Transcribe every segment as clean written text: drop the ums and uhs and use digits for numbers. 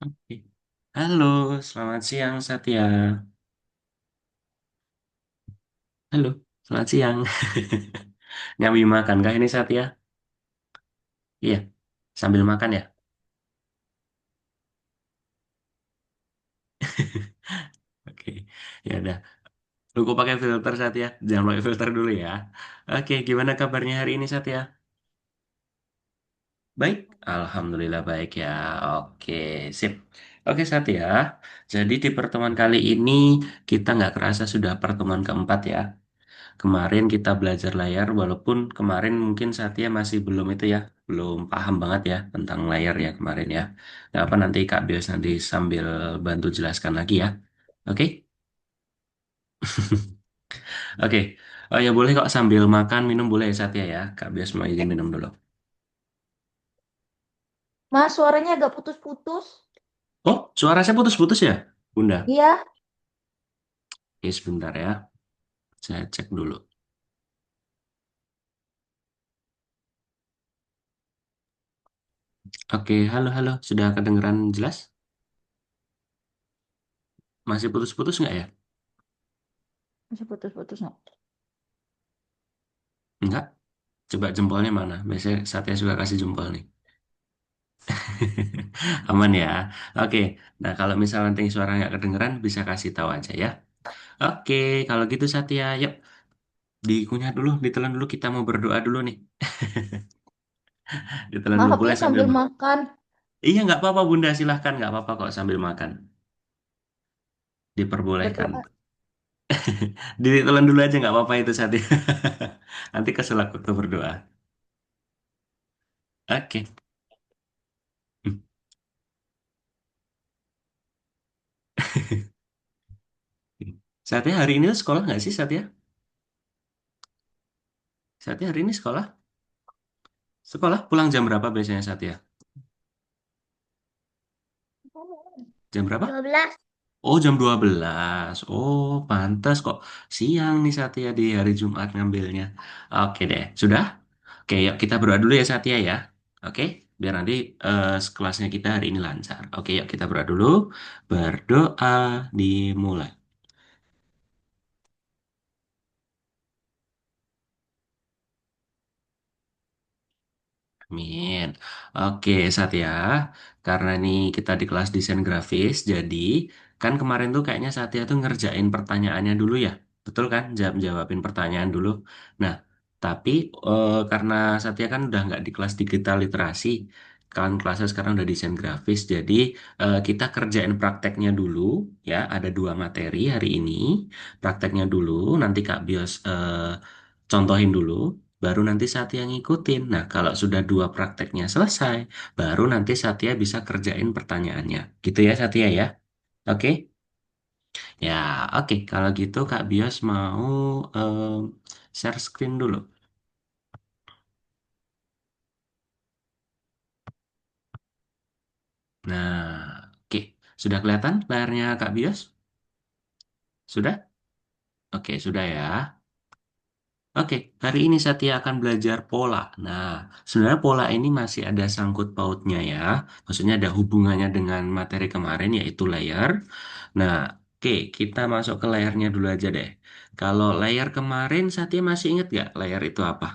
Oke. Halo, selamat siang Satya. Halo, selamat siang. Nyambi makan kah ini Satya? Iya, sambil makan ya. Oke, ya udah. Lupa pakai filter Satya. Jangan pakai filter dulu ya. Oke, gimana kabarnya hari ini Satya? Baik, Alhamdulillah baik ya. Oke, sip. Oke Satya, jadi di pertemuan kali ini kita nggak kerasa sudah pertemuan keempat ya. Kemarin kita belajar layar, walaupun kemarin mungkin Satya masih belum itu ya, belum paham banget ya tentang layar ya kemarin ya. Nggak apa nanti Kak Bios nanti sambil bantu jelaskan lagi ya. Oke? Oke. Oh ya boleh kok sambil makan minum boleh ya Satya ya. Kak Bios mau izin minum dulu. Mas, suaranya agak putus-putus. Oh, suara saya putus-putus ya, Bunda? Iya, Oke, sebentar ya. Saya cek dulu. Oke, halo halo. Sudah kedengeran jelas? Masih putus-putus nggak ya? masih putus-putus nggak? Enggak. Coba jempolnya mana? Biasanya Satya suka kasih jempol nih. Aman ya. Oke. Nah, kalau misal nanti suara nggak kedengeran, bisa kasih tahu aja ya. Oke, kalau gitu Satya, yuk dikunyah dulu, ditelan dulu. Kita mau berdoa dulu nih. Ditelan dulu, Maaf boleh ya sambil sambil makan. Iya, nggak apa-apa Bunda, silahkan. Nggak apa-apa kok sambil makan. Diperbolehkan. Berdoa. Ditelan dulu aja nggak apa-apa itu Satya. Nanti kesel aku tuh berdoa. Oke. Satya hari ini tuh sekolah nggak sih Satya? Satya hari ini sekolah? Sekolah pulang jam berapa biasanya Satya? Jam berapa? 12. Oh, jam 12. Oh, pantas kok. Siang nih Satya di hari Jumat ngambilnya. Oke deh, sudah? Oke, yuk kita berdoa dulu ya Satya ya. Oke, biar nanti kelasnya kita hari ini lancar. Oke, yuk kita berdoa dulu. Berdoa dimulai. Amin. Oke, Satya. Karena ini kita di kelas desain grafis, jadi kan kemarin tuh kayaknya Satya tuh ngerjain pertanyaannya dulu ya. Betul kan? Jawabin pertanyaan dulu. Nah, tapi karena Satya kan udah nggak di kelas digital literasi, kan kelasnya sekarang udah desain grafis, jadi kita kerjain prakteknya dulu ya. Ada dua materi hari ini. Prakteknya dulu, nanti Kak Bios contohin dulu. Baru nanti Satya ngikutin. Nah, kalau sudah dua prakteknya selesai, baru nanti Satya bisa kerjain pertanyaannya. Gitu ya Satya ya? Oke? Ya, oke. Kalau gitu Kak Bios mau share screen dulu. Nah, oke. Sudah kelihatan layarnya Kak Bios? Sudah? Oke, sudah ya. Oke, hari ini Satya akan belajar pola. Nah, sebenarnya pola ini masih ada sangkut pautnya ya. Maksudnya ada hubungannya dengan materi kemarin yaitu layer. Nah, oke, kita masuk ke layarnya dulu aja deh. Kalau layar kemarin Satya masih ingat nggak layar itu apa?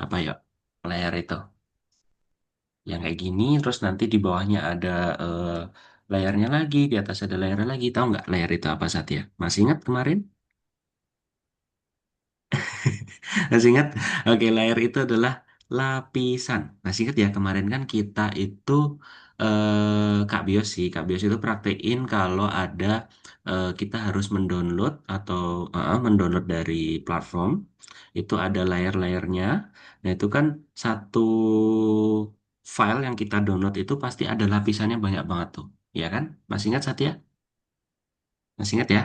Apa ya? Layar itu yang kayak gini, terus nanti di bawahnya ada eh, layarnya lagi, di atas ada layarnya lagi. Tahu nggak layar itu apa Satya? Masih ingat kemarin? Masih ingat? Oke, layer itu adalah lapisan. Masih ingat ya kemarin kan kita itu Kak Bios sih, Kak Bios itu praktein kalau ada kita harus mendownload atau mendownload dari platform itu ada layer-layernya. Nah itu kan satu file yang kita download itu pasti ada lapisannya banyak banget tuh, ya kan? Masih ingat Satya? Masih ingat ya?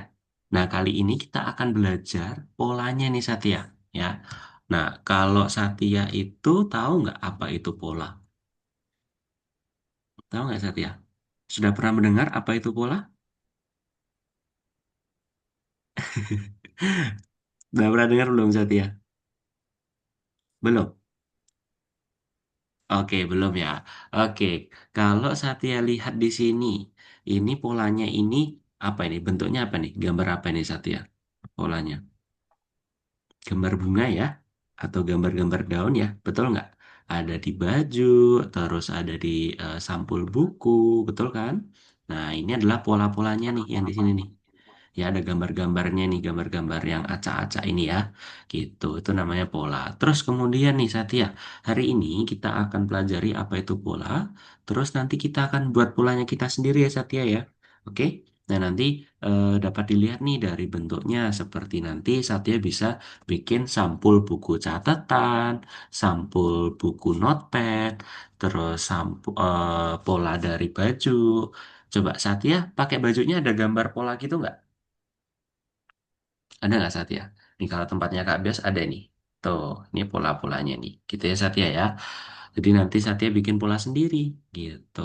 Nah, kali ini kita akan belajar polanya nih Satya, ya. Nah, kalau Satya itu tahu nggak apa itu pola? Tahu nggak Satya? Sudah pernah mendengar apa itu pola? Sudah pernah dengar belum Satya? Belum? Oke, belum ya. Oke, kalau Satya lihat di sini, ini polanya ini apa ini? Bentuknya apa nih? Gambar apa ini Satya? Polanya. Gambar bunga ya? Atau gambar-gambar daun ya? Betul nggak? Ada di baju, terus ada di sampul buku, betul kan? Nah, ini adalah pola-polanya nih yang di sini nih. Ya ada gambar-gambarnya nih, gambar-gambar yang acak-acak ini ya, gitu. Itu namanya pola. Terus kemudian nih Satya, hari ini kita akan pelajari apa itu pola. Terus nanti kita akan buat polanya kita sendiri ya Satya ya. Oke? Nah nanti dapat dilihat nih dari bentuknya seperti nanti Satya bisa bikin sampul buku catatan, sampul buku notepad, terus sampul pola dari baju. Coba Satya pakai bajunya ada gambar pola gitu nggak? Ada nggak Satya? Nih kalau tempatnya Kak Bias ada nih. Tuh, ini pola-polanya nih. Gitu ya Satya ya. Jadi nanti Satya bikin pola sendiri. Gitu.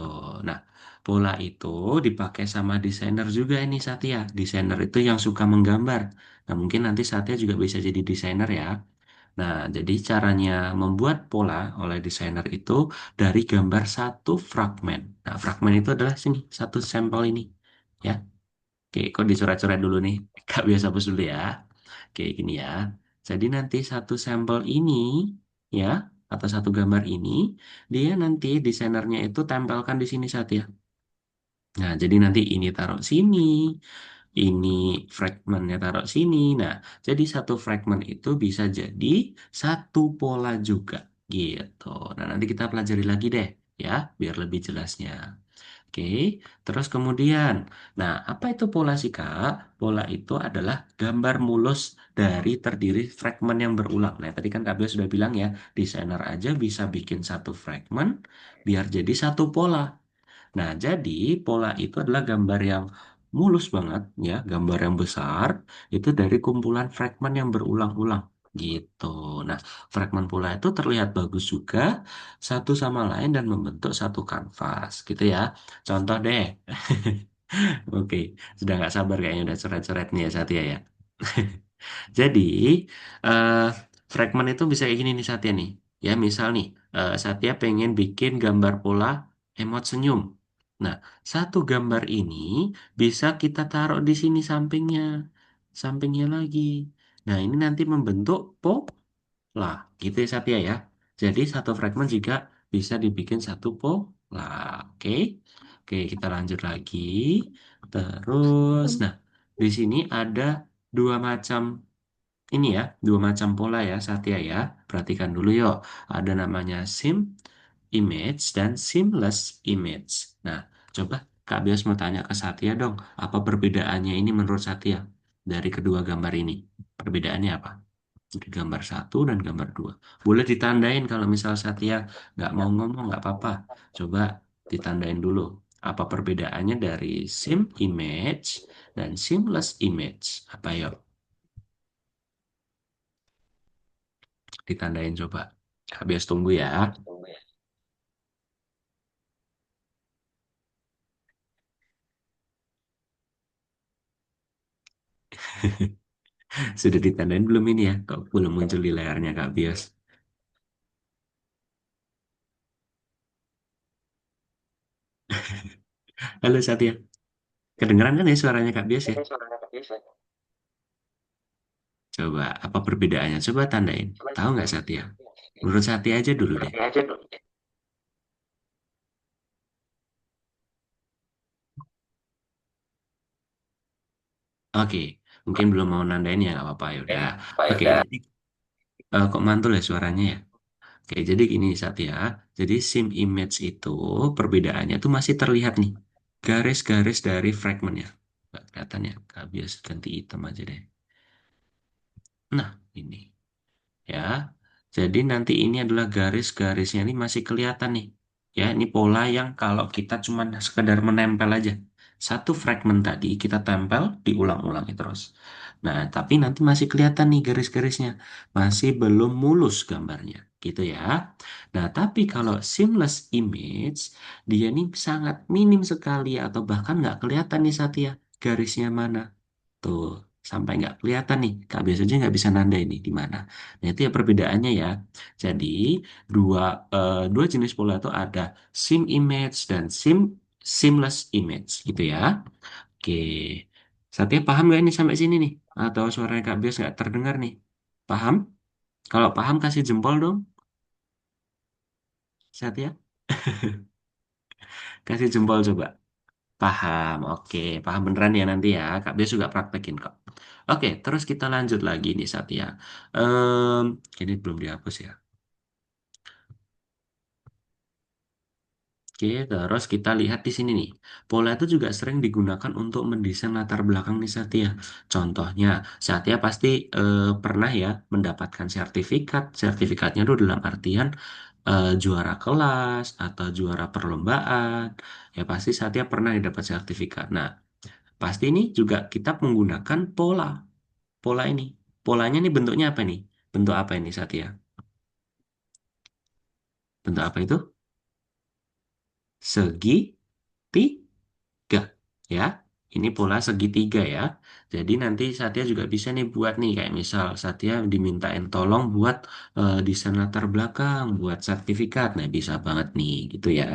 Nah, pola itu dipakai sama desainer juga ini Satya. Desainer itu yang suka menggambar. Nah, mungkin nanti Satya juga bisa jadi desainer ya. Nah, jadi caranya membuat pola oleh desainer itu dari gambar satu fragmen. Nah, fragmen itu adalah sini, satu sampel ini. Ya. Oke, kok dicoret-coret dulu nih? Kak biasa hapus dulu ya. Oke, gini ya. Jadi nanti satu sampel ini, ya, atau satu gambar ini, dia nanti desainernya itu tempelkan di sini saat ya. Nah, jadi nanti ini taruh sini, ini fragmennya taruh sini. Nah, jadi satu fragmen itu bisa jadi satu pola juga, gitu. Nah, nanti kita pelajari lagi deh, ya, biar lebih jelasnya. Oke, terus kemudian, nah apa itu pola sih Kak? Pola itu adalah gambar mulus dari terdiri fragmen yang berulang. Nah tadi kan Kak Bel sudah bilang ya, desainer aja bisa bikin satu fragmen biar jadi satu pola. Nah jadi pola itu adalah gambar yang mulus banget ya, gambar yang besar itu dari kumpulan fragmen yang berulang-ulang gitu. Nah fragmen pola itu terlihat bagus juga satu sama lain dan membentuk satu kanvas gitu ya. Contoh deh. Oke, sudah nggak sabar kayaknya udah coret-coret nih ya Satya ya. Jadi, eh, fragmen itu bisa kayak gini nih Satya nih. Ya, misal nih, Satya pengen bikin gambar pola emot senyum. Nah, satu gambar ini bisa kita taruh di sini sampingnya. Sampingnya lagi. Nah, ini nanti membentuk lah, gitu ya Satya ya. Jadi satu fragmen juga bisa dibikin satu pola. Oke. Oke, kita lanjut lagi. Terus, nah, di sini ada dua macam ini ya, dua macam pola ya Satya ya. Perhatikan dulu yuk. Ada namanya sim image dan seamless image. Nah, coba Kak Bias mau tanya ke Satya dong, apa perbedaannya ini menurut Satya dari kedua gambar ini? Perbedaannya apa? Jadi gambar satu dan gambar dua. Boleh ditandain kalau misal Satya nggak mau ngomong nggak apa-apa. Coba ditandain dulu. Apa perbedaannya dari sim image dan seamless image? Apa yuk? Ditandain coba. Habis tunggu ya. Sudah ditandain belum ini ya? Kok belum muncul di layarnya Kak Bios? Halo Satya. Kedengeran kan ya suaranya Kak Bios ya? Coba apa perbedaannya? Coba tandain. Tahu nggak Satya? Menurut Satya aja dulu deh. Oke, mungkin belum mau nandain ya nggak apa-apa ya udah. Oke, jadi kok mantul ya suaranya ya? Oke, jadi gini Satya. Jadi sim image itu perbedaannya tuh masih terlihat nih. Garis-garis dari fragmennya. Nggak kelihatan ya? Kak Bias ganti hitam aja deh. Nah, ini. Ya. Jadi nanti ini adalah garis-garisnya ini masih kelihatan nih. Ya, ini pola yang kalau kita cuma sekedar menempel aja. Satu fragmen tadi kita tempel, diulang-ulang terus. Nah, tapi nanti masih kelihatan nih garis-garisnya. Masih belum mulus gambarnya. Gitu ya. Nah, tapi kalau seamless image, dia ini sangat minim sekali atau bahkan nggak kelihatan nih Satya. Garisnya mana? Tuh, sampai nggak kelihatan nih. Kak biasa aja nggak bisa nanda ini di mana. Nah itu ya perbedaannya ya. Jadi dua dua jenis pola itu ada sim image dan seamless image gitu ya. Oke, Satya paham nggak ini sampai sini nih? Atau suaranya Kak Bias nggak terdengar nih? Paham? Kalau paham kasih jempol dong, Satya. Kasih jempol coba. Paham, oke. Paham beneran ya nanti ya. Kak Bias juga praktekin kok. Oke, terus kita lanjut lagi nih Satya. Ehm, ini belum dihapus ya. Oke, terus kita lihat di sini nih. Pola itu juga sering digunakan untuk mendesain latar belakang nih Satya. Contohnya, Satya pasti pernah ya mendapatkan sertifikat. Sertifikatnya itu dalam artian juara kelas atau juara perlombaan. Ya pasti Satya pernah dapat sertifikat. Nah, pasti ini juga kita menggunakan pola. Pola ini. Polanya nih bentuknya apa nih? Bentuk apa ini Satya? Bentuk apa itu? Segitiga. Ya, ini pola segitiga ya. Jadi nanti Satya juga bisa nih buat nih kayak misal Satya dimintain tolong buat desain latar belakang, buat sertifikat. Nah, bisa banget nih gitu ya.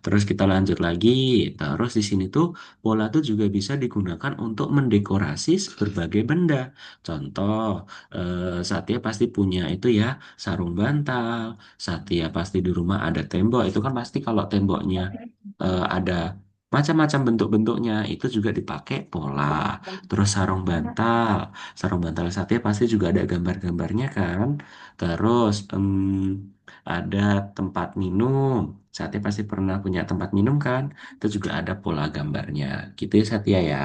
Terus kita lanjut lagi. Terus di sini tuh pola tuh juga bisa digunakan untuk mendekorasi berbagai benda. Contoh, Satya pasti punya itu ya sarung bantal. Satya pasti di rumah ada tembok. Itu kan pasti kalau temboknya ada macam-macam bentuk-bentuknya itu juga dipakai pola. Terus sarung bantal Satya pasti juga ada gambar-gambarnya kan. Terus ada tempat minum. Satya pasti pernah punya tempat minum kan? Itu juga ada pola gambarnya. Gitu ya Satya ya.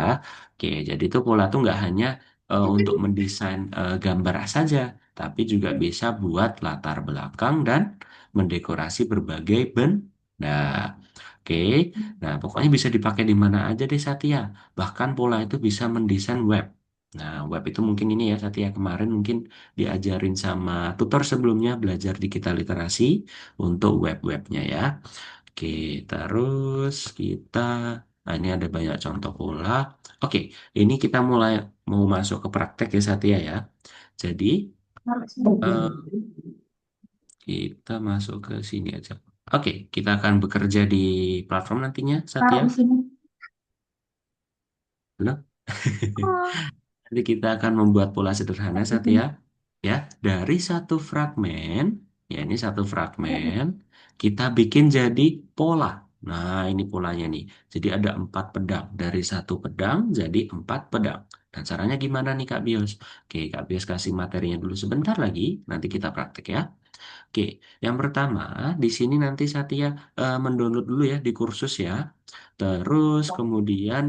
Oke, jadi itu pola tuh nggak hanya untuk mendesain gambar saja, tapi juga bisa buat latar belakang dan mendekorasi berbagai benda. Oke, nah pokoknya bisa dipakai di mana aja deh Satya. Bahkan pola itu bisa mendesain web. Nah, web itu mungkin ini ya Satya kemarin mungkin diajarin sama tutor sebelumnya belajar digital literasi untuk web-webnya ya. Oke, terus kita, nah ini ada banyak contoh pola. Oke, ini kita mulai mau masuk ke praktek ya Satya ya. Jadi eh, kita masuk ke sini aja. Oke, kita akan bekerja di platform nantinya Taruh Satya. di sini. Belum? Oh, Jadi kita akan membuat pola sederhana taruh di Satya. sini. Ya, dari satu fragmen, ya ini satu fragmen, kita bikin jadi pola. Nah, ini polanya nih. Jadi ada 4 pedang. Dari satu pedang jadi 4 pedang. Dan caranya gimana nih Kak Bios? Oke, Kak Bios kasih materinya dulu sebentar lagi. Nanti kita praktek ya. Oke, yang pertama di sini nanti Satya mendownload dulu ya di kursus ya. Terus kemudian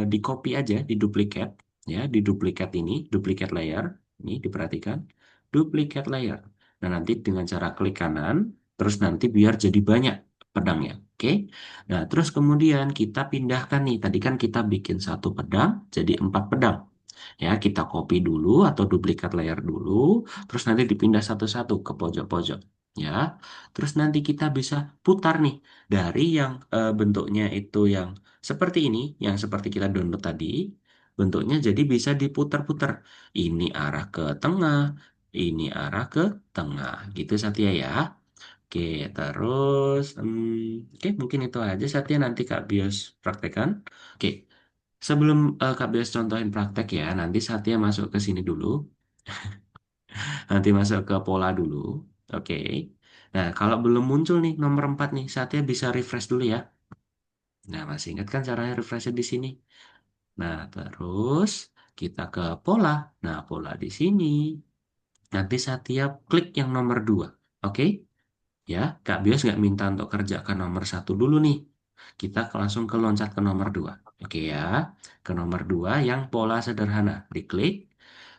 di copy aja, di duplikat ya, di duplikat ini, duplikat layer. Ini diperhatikan, duplikat layer. Nah, nanti dengan cara klik kanan, terus nanti biar jadi banyak pedangnya. Oke. Nah, terus kemudian kita pindahkan nih. Tadi kan kita bikin satu pedang jadi 4 pedang. Ya, kita copy dulu atau duplikat layer dulu, terus nanti dipindah satu-satu ke pojok-pojok. Ya, terus nanti kita bisa putar nih dari yang bentuknya itu yang seperti ini, yang seperti kita download tadi, bentuknya jadi bisa diputar-putar. Ini arah ke tengah, ini arah ke tengah, gitu Satya ya. Oke, terus, oke mungkin itu aja Satya nanti Kak Bios praktekkan. Oke, sebelum Kak Bias contohin praktek ya, nanti Satya masuk ke sini dulu, nanti masuk ke pola dulu. Oke. Nah, kalau belum muncul nih nomor 4 nih, Satya bisa refresh dulu ya. Nah, masih ingat kan caranya refresh di sini? Nah, terus kita ke pola. Nah, pola di sini. Nanti Satya klik yang nomor 2. Oke? Ya, Kak Bias nggak minta untuk kerjakan nomor 1 dulu nih. Kita langsung ke loncat ke nomor 2. Oke ya, ke nomor 2 yang pola sederhana. Diklik.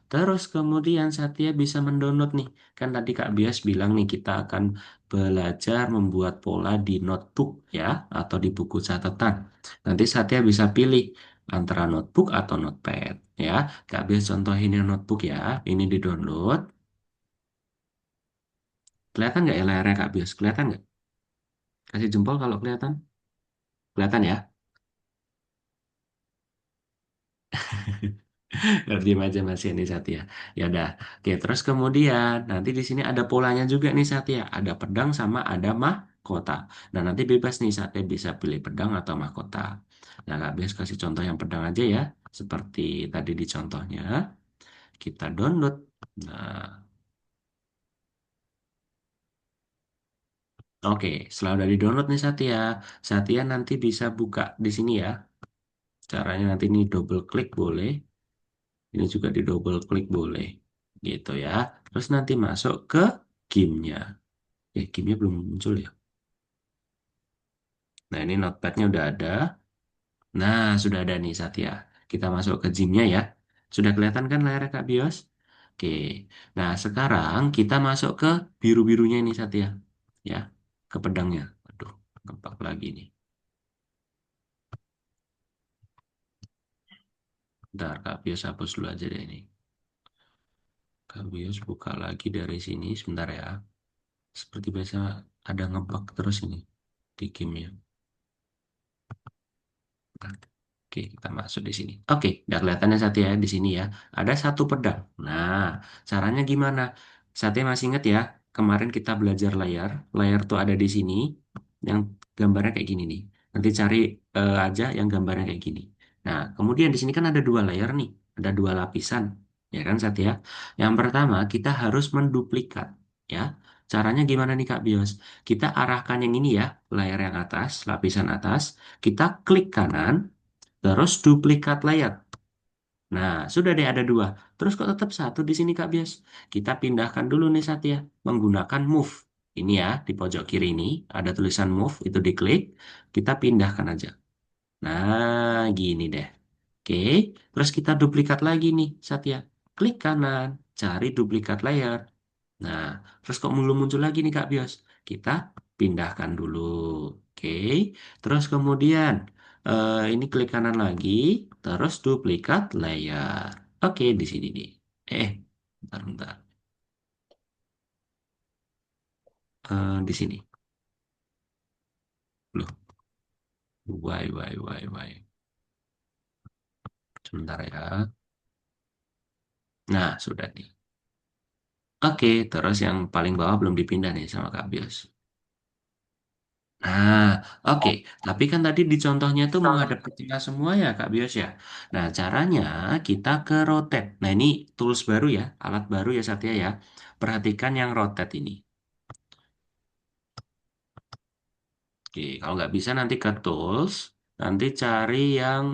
Terus kemudian Satya bisa mendownload nih. Kan tadi Kak Bias bilang nih kita akan belajar membuat pola di notebook ya atau di buku catatan. Nanti Satya bisa pilih antara notebook atau notepad ya. Kak Bias contohin yang notebook ya. Ini di download. Kelihatan nggak ya layarnya Kak Bias? Kelihatan nggak? Kasih jempol kalau kelihatan. Kelihatan ya? Ngerti aja Mas ini Satya. Ya udah. Oke, terus kemudian nanti di sini ada polanya juga nih Satya. Ada pedang sama ada mahkota. Nah, nanti bebas nih Satya bisa pilih pedang atau mahkota. Nah, Kak Bias kasih contoh yang pedang aja ya. Seperti tadi di contohnya, kita download. Nah, oke, setelah udah di-download nih Satya, Satya nanti bisa buka di sini ya. Caranya nanti ini double klik boleh. Ini juga di double klik boleh. Gitu ya. Terus nanti masuk ke gamenya. Gamenya belum muncul ya. Nah, ini notepadnya udah ada. Nah, sudah ada nih Satya. Kita masuk ke gymnya ya. Sudah kelihatan kan layarnya Kak Bios? Oke. Nah, sekarang kita masuk ke biru-birunya ini Satya. Ya, ke pedangnya. Waduh, gempak lagi nih. Bentar, Kak Bios hapus dulu aja deh ini. Kak Bios buka lagi dari sini sebentar ya. Seperti biasa ada ngebug terus ini di gamenya. Oke, kita masuk di sini. Oke, udah kelihatannya satu ya di sini ya. Ada satu pedang. Nah, caranya gimana? Satya masih ingat ya, kemarin kita belajar layar. Layar tuh ada di sini, yang gambarnya kayak gini nih. Nanti cari aja yang gambarnya kayak gini. Nah, kemudian di sini kan ada dua layar nih, ada dua lapisan, ya kan Satya? Yang pertama kita harus menduplikat, ya. Caranya gimana nih Kak Bios? Kita arahkan yang ini ya, layar yang atas, lapisan atas. Kita klik kanan. Terus duplikat layar. Nah, sudah deh ada dua. Terus kok tetap satu di sini Kak Bias? Kita pindahkan dulu nih Satya menggunakan move. Ini ya, di pojok kiri ini ada tulisan move, itu diklik, kita pindahkan aja. Nah, gini deh. Oke, terus kita duplikat lagi nih Satya. Klik kanan, cari duplikat layar. Nah, terus kok belum muncul lagi nih Kak Bios? Kita pindahkan dulu. Oke, terus kemudian ini klik kanan lagi, terus duplikat layar. Oke, di sini nih. Bentar, bentar. Di sini. Loh, why. Sebentar ya. Nah, sudah nih. Oke, terus yang paling bawah belum dipindah nih sama Kak Bios. Nah, oke. Tapi kan tadi di contohnya itu menghadap ke tengah semua ya, Kak Bios ya. Nah, caranya kita ke rotate. Nah, ini tools baru ya, alat baru ya Satya ya. Perhatikan yang rotate ini. Oke, kalau nggak bisa nanti ke tools, nanti cari yang,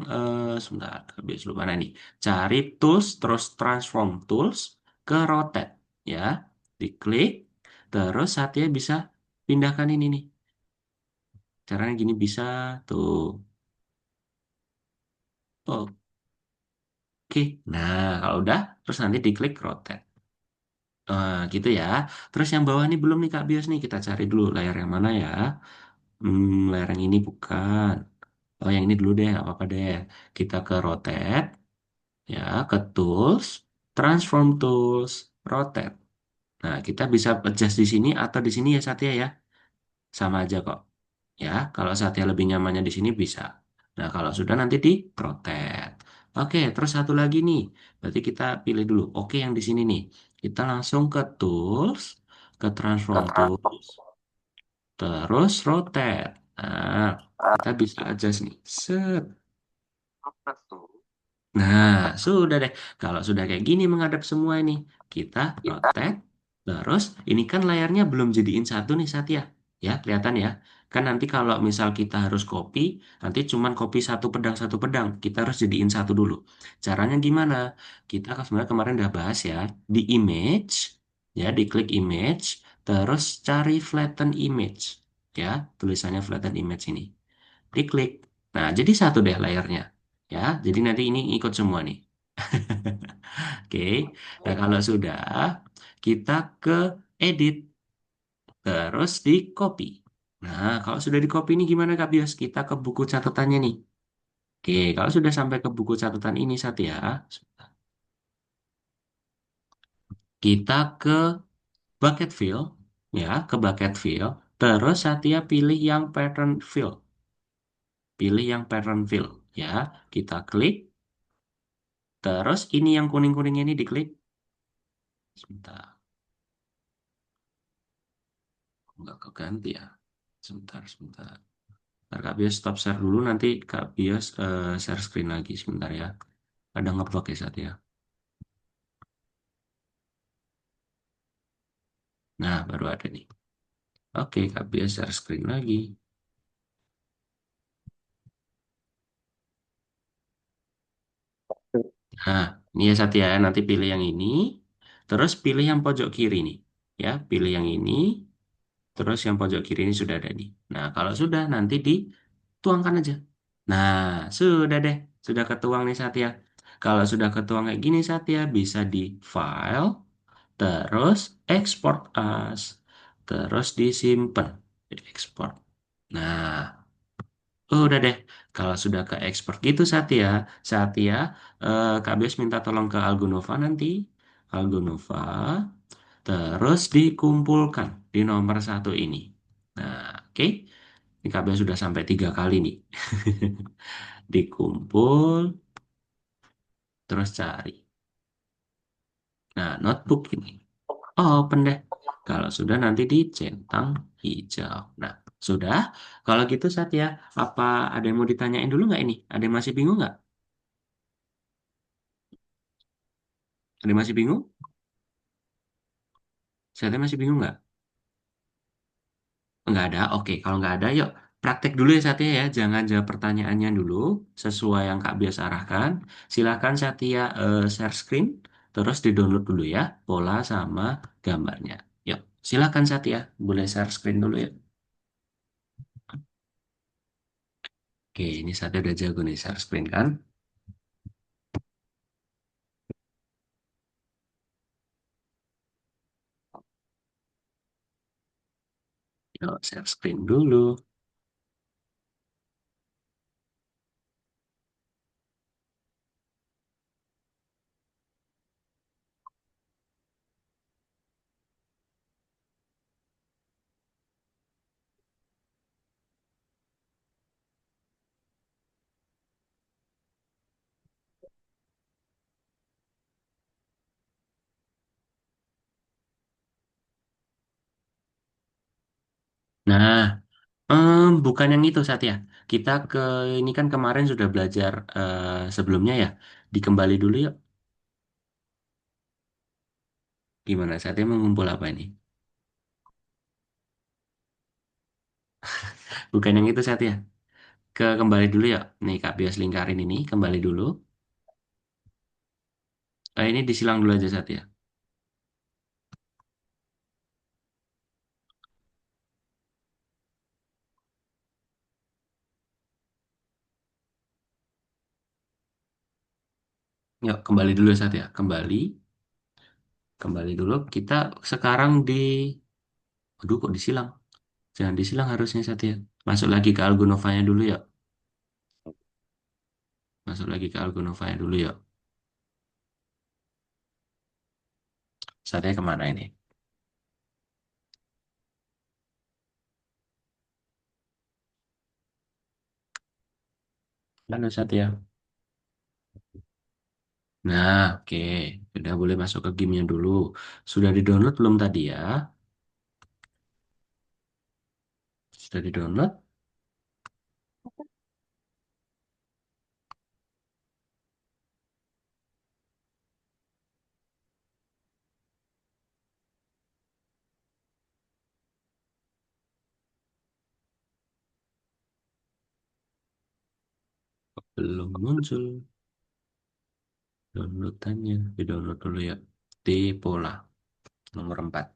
sebentar, Kak Bios lupa nah, ini. Cari tools, terus transform tools ke rotate ya. Diklik, terus Satya bisa pindahkan ini nih. Caranya gini bisa tuh. Oke, nah kalau udah, terus nanti diklik rotate. Gitu ya. Terus yang bawah ini belum nih Kak Bios nih, kita cari dulu layar yang mana ya. Layar yang ini bukan. Oh, yang ini dulu deh, nggak apa-apa deh. Kita ke rotate, ya, ke tools, transform tools, rotate. Nah, kita bisa adjust di sini atau di sini ya Satya ya. Sama aja kok. Ya, kalau Satya lebih nyamannya di sini bisa. Nah, kalau sudah nanti di rotate. Oke, terus satu lagi nih. Berarti kita pilih dulu. Oke, yang di sini nih. Kita langsung ke tools, ke transform tools, terus rotate. Nah, kita bisa adjust nih. Set. Nah, sudah deh. Kalau sudah kayak gini menghadap semua ini, kita rotate. Terus, ini kan layarnya belum jadiin satu nih, Satya. Ya, kelihatan ya. Kan nanti kalau misal kita harus copy, nanti cuman copy satu pedang, satu pedang. Kita harus jadiin satu dulu. Caranya gimana? Kita kan sebenarnya kemarin udah bahas ya. Di image, ya, diklik image, terus cari flatten image. Ya, tulisannya flatten image ini. Diklik. Nah, jadi satu deh layarnya. Ya, jadi nanti ini ikut semua nih. Oke. Nah, kalau sudah, kita ke edit, terus di copy. Nah, kalau sudah di copy ini gimana Kak Bios? Kita ke buku catatannya nih. Oke, kalau sudah sampai ke buku catatan ini Satya, kita ke bucket fill, ya, ke bucket fill. Terus Satya pilih yang pattern fill. Pilih yang pattern fill, ya. Kita klik. Terus ini yang kuning-kuningnya ini diklik. Sebentar, nggak keganti ya. Sebentar, sebentar. Ntar Kak Bios stop share dulu, nanti Kak Bios share screen lagi sebentar ya. Ada ngeblok ya saat ya. Nah, baru ada nih. Oke, Kak Bios share screen lagi. Nah, ini ya Satya, nanti pilih yang ini, terus pilih yang pojok kiri nih. Ya, pilih yang ini, terus yang pojok kiri ini sudah ada nih. Nah, kalau sudah, nanti dituangkan aja. Nah, sudah deh, sudah ketuang nih Satya. Kalau sudah ketuang kayak gini Satya, bisa di file, terus export as, terus disimpan, di ekspor. Nah, udah deh, kalau sudah ke ekspor gitu Satya, Kak Bios minta tolong ke Algonova nanti. Algonova, terus dikumpulkan di nomor satu ini. Nah, oke. Ini Kak Bios sudah sampai 3 kali nih. Dikumpul, terus cari. Nah, notebook ini. Oh, open deh. Kalau sudah nanti dicentang hijau. Nah, sudah. Kalau gitu Satya, apa ada yang mau ditanyain dulu nggak ini? Ada yang masih bingung nggak? Ada yang masih bingung? Saya masih bingung nggak? Nggak ada? Oke, kalau nggak ada, yuk praktek dulu ya Satya ya. Jangan jawab pertanyaannya dulu sesuai yang Kak biasa arahkan. Silakan Satya share screen, terus di-download dulu ya pola sama gambarnya. Yuk, silakan Satya, boleh share screen dulu ya. Oke, ini Satya udah jago nih share screen kan? Yuk, share screen dulu. Nah, bukan yang itu Satya. Kita ke ini kan kemarin sudah belajar sebelumnya ya. Dikembali dulu yuk. Gimana Satya mau ngumpul apa ini? Bukan yang itu Satya. Kembali dulu ya. Nih Kak Bias lingkarin ini. Kembali dulu. Ini disilang dulu aja Satya. Yuk kembali dulu ya Satya. Kembali. Kembali dulu. Kita sekarang di... Aduh kok disilang? Jangan disilang harusnya Satya. Masuk lagi ke Algonovanya dulu ya. Masuk lagi ke Algonovanya dulu ya. Satya kemana ini? Halo Satya. Nah, oke. Sudah boleh masuk ke gamenya dulu. Sudah di-download belum tadi ya? Sudah di-download? Belum muncul. Downloadannya. Di-download dulu ya. Di pola. Nomor 4.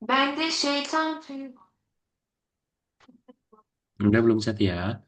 Ben de şeytan tüyü. Udah belum Satya?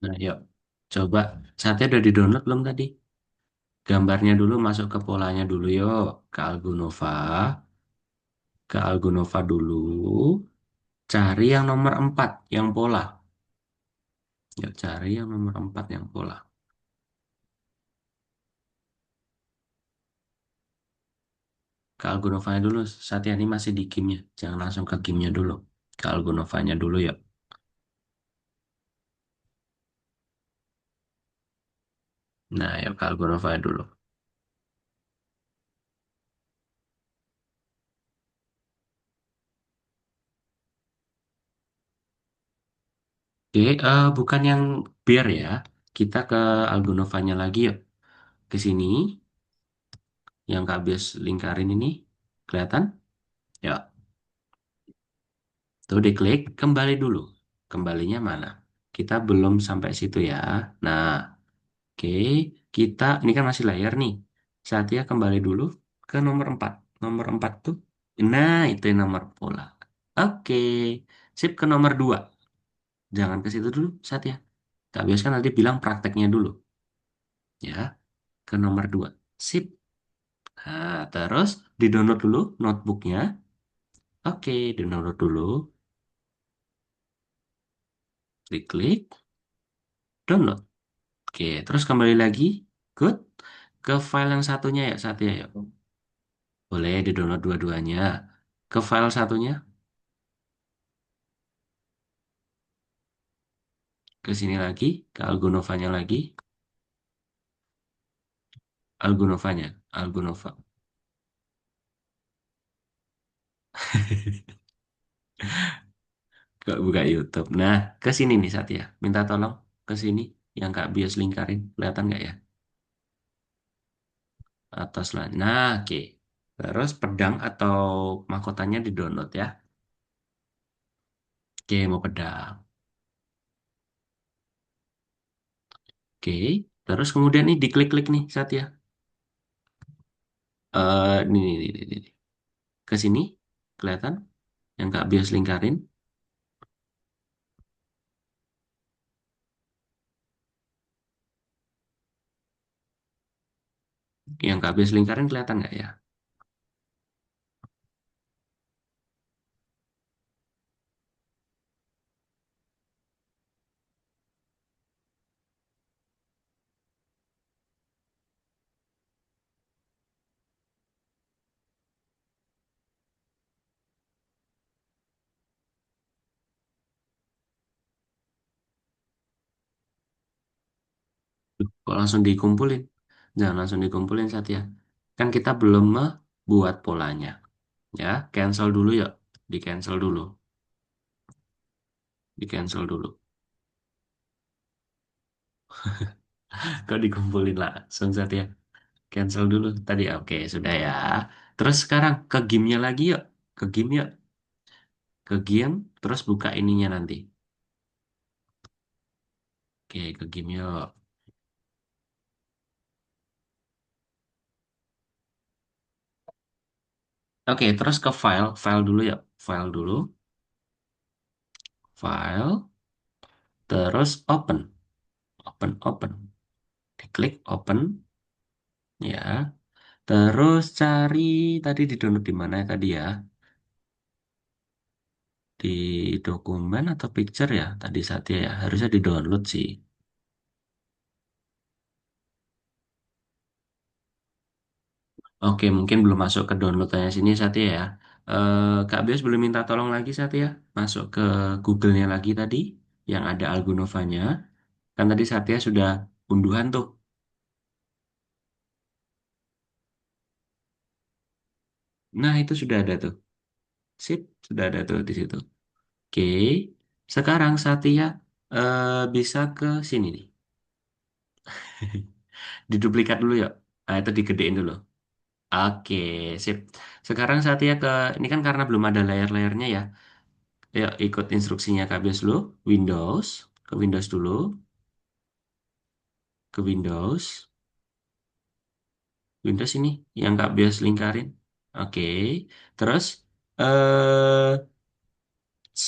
Nah, yuk. Coba. Satya udah di-download belum tadi? Gambarnya dulu masuk ke polanya dulu yuk. Ke Algonova. Ke Algonova dulu. Cari yang nomor 4 yang pola. Yuk, cari yang nomor 4 yang pola. Ke Algonovanya dulu. Satya ini masih di gamenya. Jangan langsung ke gamenya dulu. Ke Algonovanya dulu yuk. Nah, yuk ke Algonovanya dulu. Oke, bukan yang biar ya. Kita ke Algonovanya lagi yuk. Ke sini. Yang Kak Bias lingkarin ini. Kelihatan? Ya, tuh diklik. Kembali dulu. Kembalinya mana? Kita belum sampai situ ya. Nah, oke. Kita, ini kan masih layar nih. Satya kembali dulu ke nomor 4. Nomor 4 tuh. Nah, itu yang nomor pola. Oke. Sip ke nomor 2. Jangan ke situ dulu, Satya. Kak Bias kan tadi bilang prakteknya dulu. Ya, ke nomor 2. Sip. Nah, terus di-download dulu notebooknya. Oke, di-download dulu. Diklik, download. Oke, terus kembali lagi. Good. Ke file yang satunya ya, Satya ya. Boleh di-download dua-duanya. Ke file satunya, ke sini lagi, ke Algonovanya lagi. Algonovanya, Algonova. Kok buka YouTube. Nah, ke sini nih Satya. Minta tolong ke sini yang Kak Bios lingkarin. Kelihatan nggak ya? Atas lah. Nah, oke. Terus pedang atau mahkotanya di-download ya. Oke, mau pedang. Oke. Terus kemudian nih diklik-klik nih Satya. Nih. Ke sini. Kelihatan? Yang Kak Bios lingkarin. Yang Kak Bios lingkarin kelihatan nggak ya? Kok langsung dikumpulin? Jangan langsung dikumpulin Satya. Kan kita belum membuat polanya. Ya, cancel dulu ya. Di cancel dulu. Di cancel dulu. Kok dikumpulin langsung Satya? Cancel dulu tadi. Oke, sudah ya. Terus sekarang ke gamenya lagi yuk. Ke game yuk. Ke game. Terus buka ininya nanti. Oke, ke game yuk. Oke, terus ke file. File dulu ya. File dulu. File. Terus open. Open. Diklik open. Ya. Terus cari tadi di download di mana ya tadi ya? Di dokumen atau picture ya? Tadi Satya ya. Harusnya di download sih. Oke, mungkin belum masuk ke downloadannya sini Satya ya. Kak Bios belum minta tolong lagi Satya. Masuk ke Google-nya lagi tadi. Yang ada Algonovanya. Kan tadi Satya sudah unduhan tuh. Nah, itu sudah ada tuh. Sip, sudah ada tuh di situ. Oke, sekarang Satya bisa ke sini nih. Diduplikat dulu ya. Nah, itu digedein dulu. Oke, sip. Sekarang Satya ke, ini kan karena belum ada layar-layarnya ya. Yuk, ikut instruksinya Kak Bias dulu. Windows, ke Windows dulu, ke Windows. Windows ini yang Kak Bias lingkarin. Oke, terus eh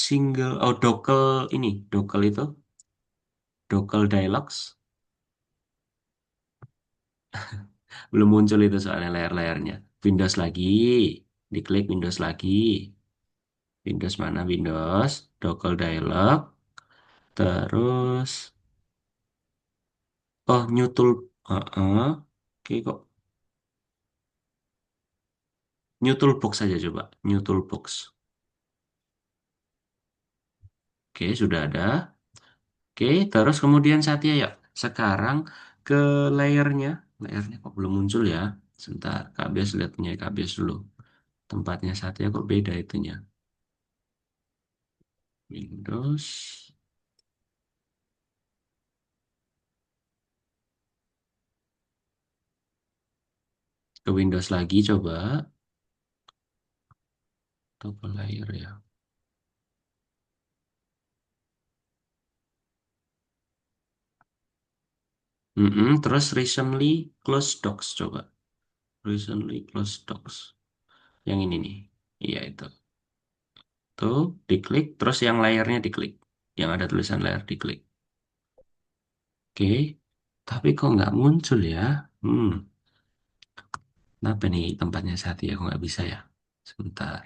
single, oh double ini, double itu. Docal Dialogs. Belum muncul itu soalnya layar-layarnya. Windows lagi. Diklik Windows lagi. Windows mana? Windows. Docal Dialog. Terus. Oh, nyutul. Oke kok. Nyutul box saja coba. Nyutul box. Oke, sudah ada. Oke, terus kemudian Satya ya. Sekarang ke layernya. Layernya kok belum muncul ya? Sebentar, Kak Bias lihat punya Kak Bias dulu. Tempatnya Satya kok beda itunya. Windows. Ke Windows lagi coba. Double layer ya. Terus recently close docs coba. Recently close docs. Yang ini nih. Iya itu. Tuh, diklik. Terus yang layarnya diklik. Yang ada tulisan layar diklik. Oke. Tapi kok nggak muncul ya? Hmm. Kenapa nih tempatnya Satya kok nggak bisa ya? Sebentar.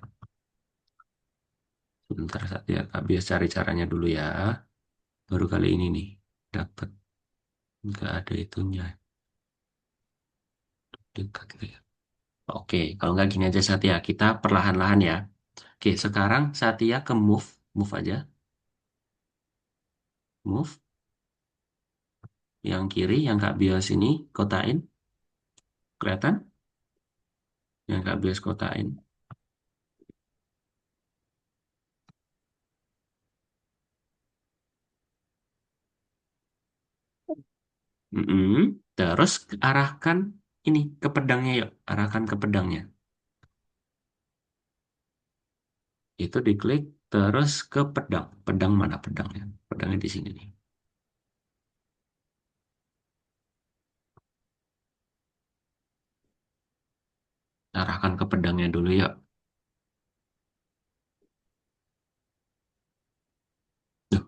Sebentar Satya. Kak biar cari caranya dulu ya. Baru kali ini nih. Dapat. Nggak ada itunya. Dekat ya. Oke, kalau nggak gini aja Satya. Kita perlahan-lahan ya. Oke, sekarang Satya ke move. Move aja. Move. Yang kiri, yang Kak Bias ini kotain. Kelihatan? Yang Kak Bias kotain. Mm-mm. Terus arahkan ini ke pedangnya yuk. Arahkan ke pedangnya. Itu diklik terus ke pedang. Pedang mana pedangnya? Pedangnya di sini nih. Arahkan ke pedangnya dulu yuk. Tuh,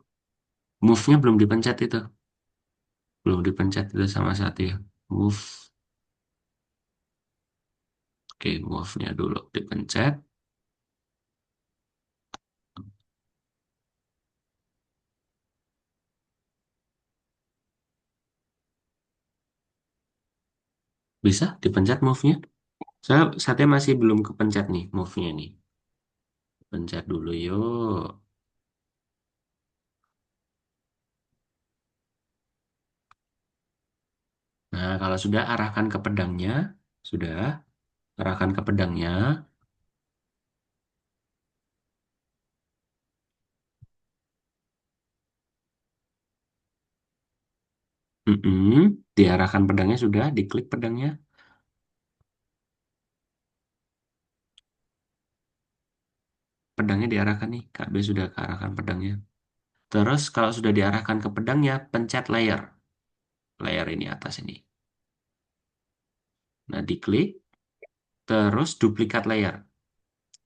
move-nya belum dipencet itu. Belum dipencet itu sama Satya. Move. Oke, move-nya dulu dipencet. Bisa dipencet move-nya? Saya masih belum kepencet nih move-nya nih. Pencet dulu yuk. Nah, kalau sudah arahkan ke pedangnya. Sudah, arahkan ke pedangnya. Mm-mm. Diarahkan pedangnya sudah, diklik pedangnya. Pedangnya diarahkan nih. Kak B sudah kearahkan pedangnya. Terus kalau sudah diarahkan ke pedangnya, pencet layar. Layar ini atas ini. Nah, diklik. Terus duplikat layar.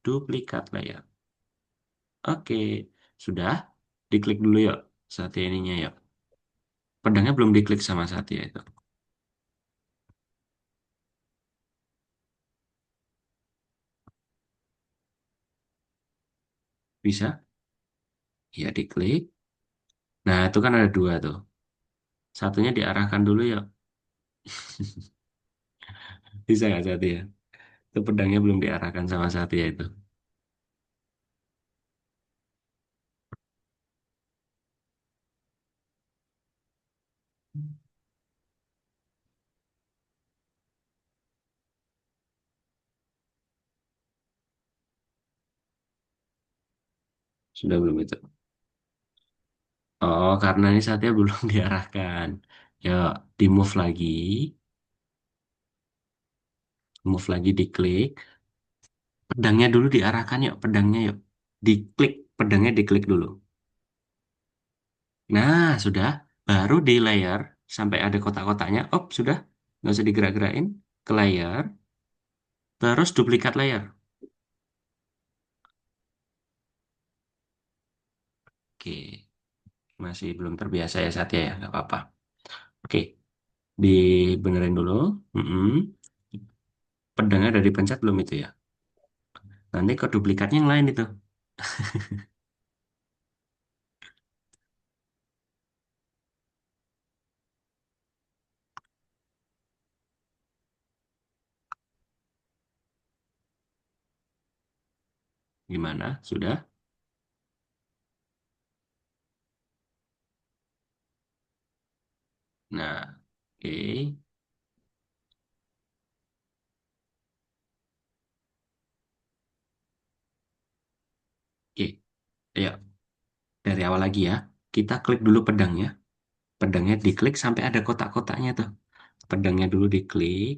Duplikat layar. Oke, sudah. Diklik dulu yuk. Satya ininya yuk. Pedangnya belum diklik sama Satya itu. Bisa? Ya, diklik. Nah, itu kan ada dua tuh. Satunya diarahkan dulu yuk. Bisa nggak Satya? Itu pedangnya belum diarahkan sama Satya itu. Sudah belum itu? Oh, karena ini Satya belum diarahkan. Ya, di move lagi. Move lagi diklik. Pedangnya dulu diarahkan yuk. Pedangnya yuk. Diklik. Pedangnya diklik dulu. Nah, sudah. Baru di layar. Sampai ada kotak-kotaknya. Oh, sudah. Nggak usah digerak-gerakin. Ke layar. Terus duplikat layar. Oke. masih belum terbiasa ya Satya ya, nggak apa-apa. Oke, dibenerin dulu. Mm-mm. Pedangnya udah dipencet belum itu ya? Nanti ke duplikatnya yang lain itu. Gimana? Sudah? Nah, oke. Oke, ayo dari awal lagi ya. Kita klik dulu pedangnya. Pedangnya diklik sampai ada kotak-kotaknya tuh. Pedangnya dulu diklik.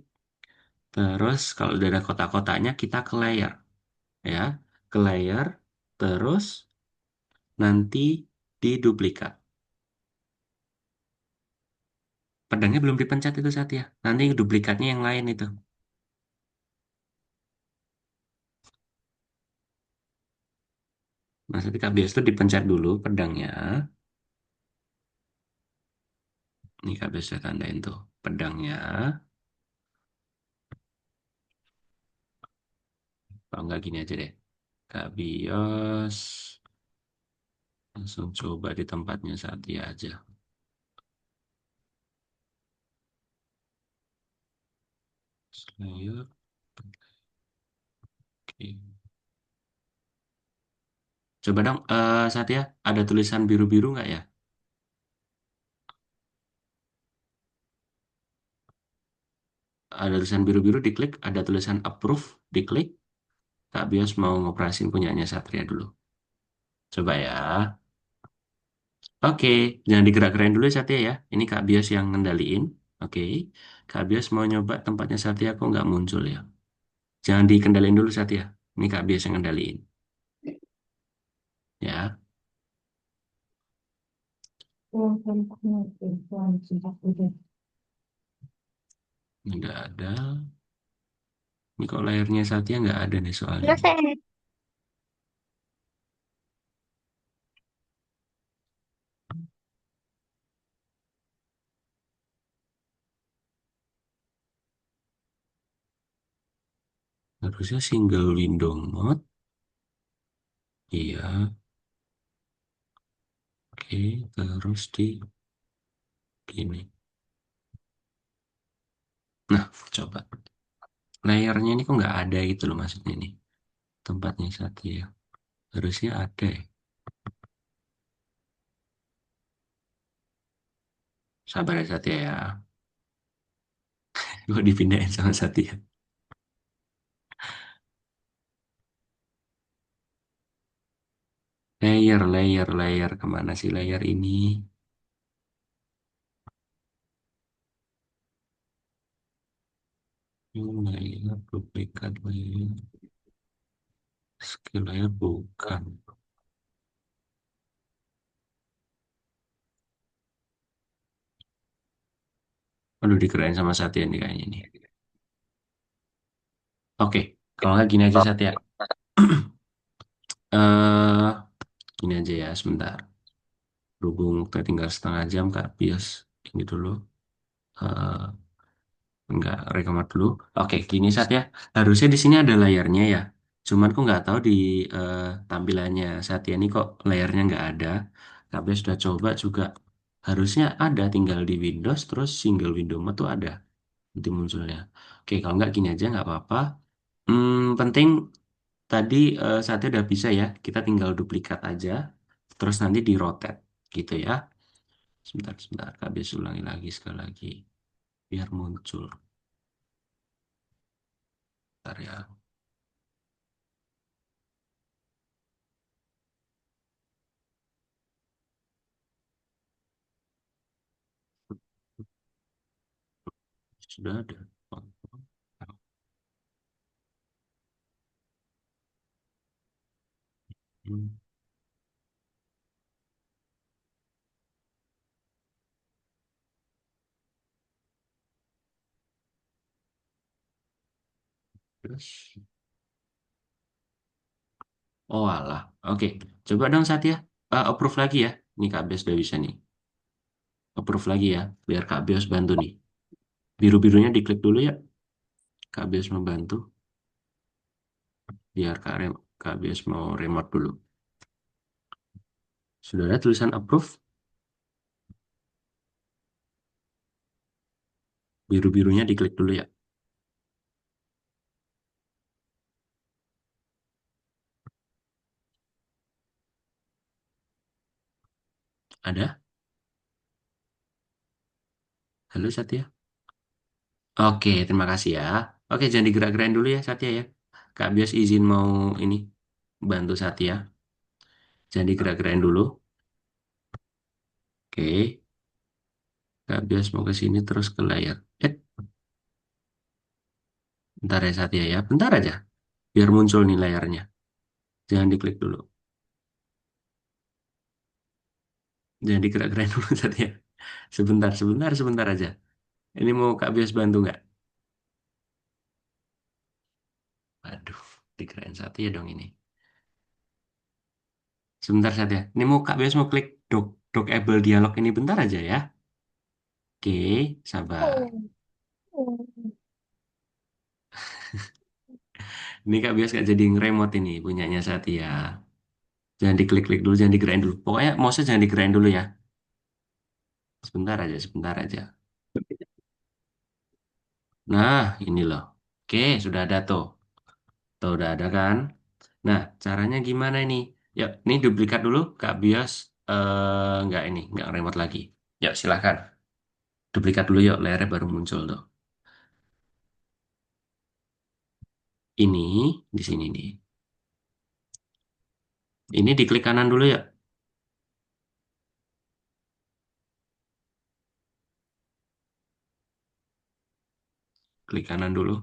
Terus kalau udah ada kotak-kotaknya kita ke layer ya. Ke layer. Terus nanti di duplikat. Pedangnya belum dipencet itu saat ya. Nanti duplikatnya yang lain itu. Nah, ketika bias itu dipencet dulu pedangnya. Ini Kak Bias saya tandain tuh pedangnya. Kalau nggak gini aja deh. Kak Bios langsung coba di tempatnya Satya aja. Slayer. Oke. Coba dong, Satya, ada tulisan biru-biru nggak ya? Ada tulisan biru-biru diklik, ada tulisan approve diklik. Kak Bios mau ngoperasin punyanya Satria dulu. Coba ya. Oke, jangan digerak-gerakin dulu ya, Satya ya. Ini Kak Bios yang ngendaliin. Oke, Kak Bios mau nyoba tempatnya Satya kok nggak muncul ya. Jangan dikendaliin dulu Satya. Ini Kak Bios yang ngendaliin. Ya, nggak ada. Ini kok layarnya Satya nggak ada nih soalnya nih. Harusnya single window mode. Iya, oke. Terus di gini. Nah, coba. Layarnya ini kok nggak ada gitu loh maksudnya nih. Tempatnya Satya. Harusnya ada ya. Sabar ya Satya ya. Gue dipindahin sama Satya. Layer, layer, layer. Kemana sih layer ini? Layer, duplikat layer. Skill layer bukan. Aduh, dikerain sama Satya nih kayaknya nih. Oke, kalau nggak gini aja Satya. eh Gini aja ya, sebentar. Berhubung kita tinggal setengah jam, Kak Bias. Ini dulu. eh Nggak rekomen dulu. Oke, gini saat ya. Harusnya di sini ada layarnya ya. Cuman kok nggak tahu di eh, tampilannya Satya ini kok layarnya nggak ada. Tapi sudah coba juga. Harusnya ada, tinggal di Windows terus single window mode tuh ada nanti munculnya. Oke, kalau nggak gini aja nggak apa-apa. Penting tadi Satya udah bisa ya. Kita tinggal duplikat aja. Terus nanti di rotate gitu ya. Sebentar, sebentar. Kak Bias ulangi lagi sekali lagi biar muncul. Bentar ya. Sudah ada. Hmm, Terus, oh alah. Oke, coba dong Satya. Approve lagi ya. Ini Kak Bios udah bisa nih. Approve lagi ya, biar Kak Bios bantu nih. Biru-birunya diklik dulu ya. Kak Bios membantu. Biar Kak Bios mau remote dulu. Sudah ada tulisan approve. Biru-birunya diklik dulu ya. Ada? Halo Satya. Oke, terima kasih ya. Oke, jangan digerak-gerakin dulu ya Satya ya. Kak Bios izin mau ini bantu Satya. Jangan digerak-gerakin dulu. Oke, Kak Bios mau ke sini terus ke layar. Bentar ya Satya ya. Bentar aja. Biar muncul nih layarnya. Jangan diklik dulu. Jangan digerak-gerakin dulu Satya. Sebentar, sebentar, sebentar aja. Ini mau Kak Bios bantu nggak? Aduh, dikirain Satya dong ini. Sebentar Satya. Ini mau Kak Bios mau klik dockable dialog ini bentar aja ya. Oke, sabar. Ini Kak Bios gak jadi nge-remote ini punyanya Satya. Jangan diklik-klik dulu, jangan digerain dulu. Pokoknya mouse jangan digerain dulu ya. Sebentar aja, sebentar aja. Nah, ini loh. Oke, sudah ada tuh. Tuh, udah ada kan? Nah, caranya gimana ini? Yuk, ini duplikat dulu, Kak Bios. Nggak ini, nggak remote lagi. Yuk, silahkan. Duplikat dulu yuk, layarnya baru muncul tuh. Ini, di sini nih. Ini diklik kanan dulu ya. Klik kanan dulu.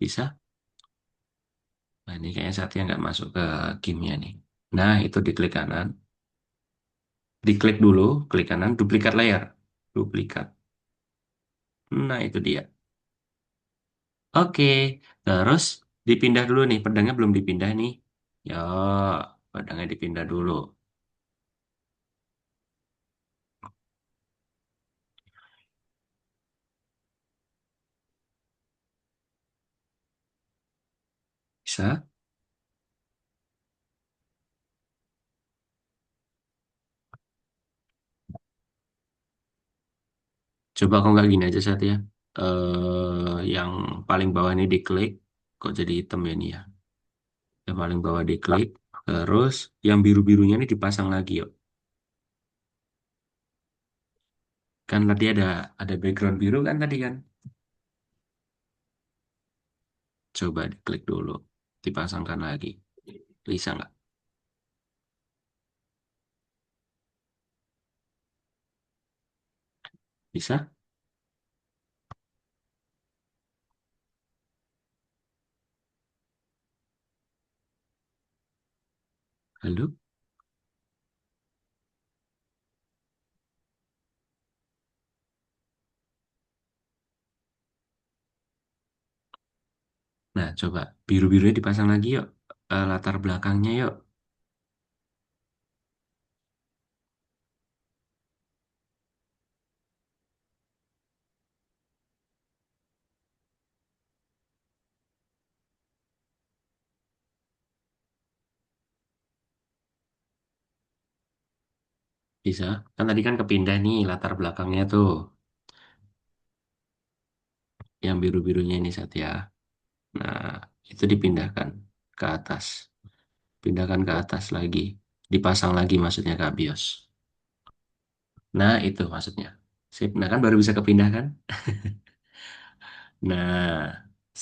Bisa? Nah, ini kayaknya Satya nggak masuk ke gamenya nih. Nah, itu diklik kanan. Diklik dulu, klik kanan, duplikat layar. Duplikat. Nah, itu dia. Oke, terus dipindah dulu nih. Pedangnya belum dipindah nih. Ya, pedangnya dipindah dulu. Bisa? Coba kalau nggak gini aja Satya. Yang paling bawah ini diklik. Kok jadi hitam ya nih ya? Yang paling bawah diklik. Terus yang biru-birunya ini dipasang lagi yuk. Kan tadi ada background biru kan tadi kan? Coba diklik dulu. Dipasangkan lagi. Bisa nggak? Bisa? Halo? Nah, coba biru-birunya dipasang lagi yuk. Latar belakangnya yuk. Bisa? Kan tadi kan kepindah nih latar belakangnya tuh. Yang biru-birunya ini Satya. Nah, itu dipindahkan ke atas. Pindahkan ke atas lagi. Dipasang lagi maksudnya Kak Bios. Nah, itu maksudnya. Sip. Nah, kan baru bisa kepindah kan? Nah,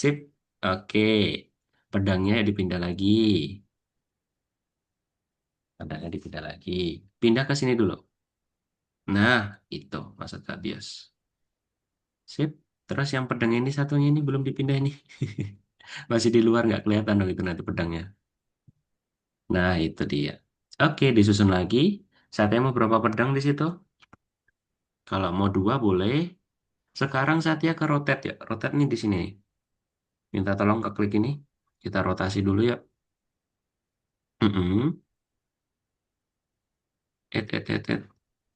sip. Oke. Pedangnya dipindah lagi. Pedangnya dipindah lagi. Pindah ke sini dulu. Nah, itu maksud Kak Bios. Sip. Terus yang pedang ini satunya ini belum dipindah ini. Masih di luar nggak kelihatan dong itu nanti pedangnya. Nah, itu dia. Oke, disusun lagi. Saya mau berapa pedang di situ? Kalau mau dua boleh. Sekarang saatnya ke rotate ya. Rotate nih di sini. Minta tolong ke klik ini. Kita rotasi dulu ya. Mm-mm. Et.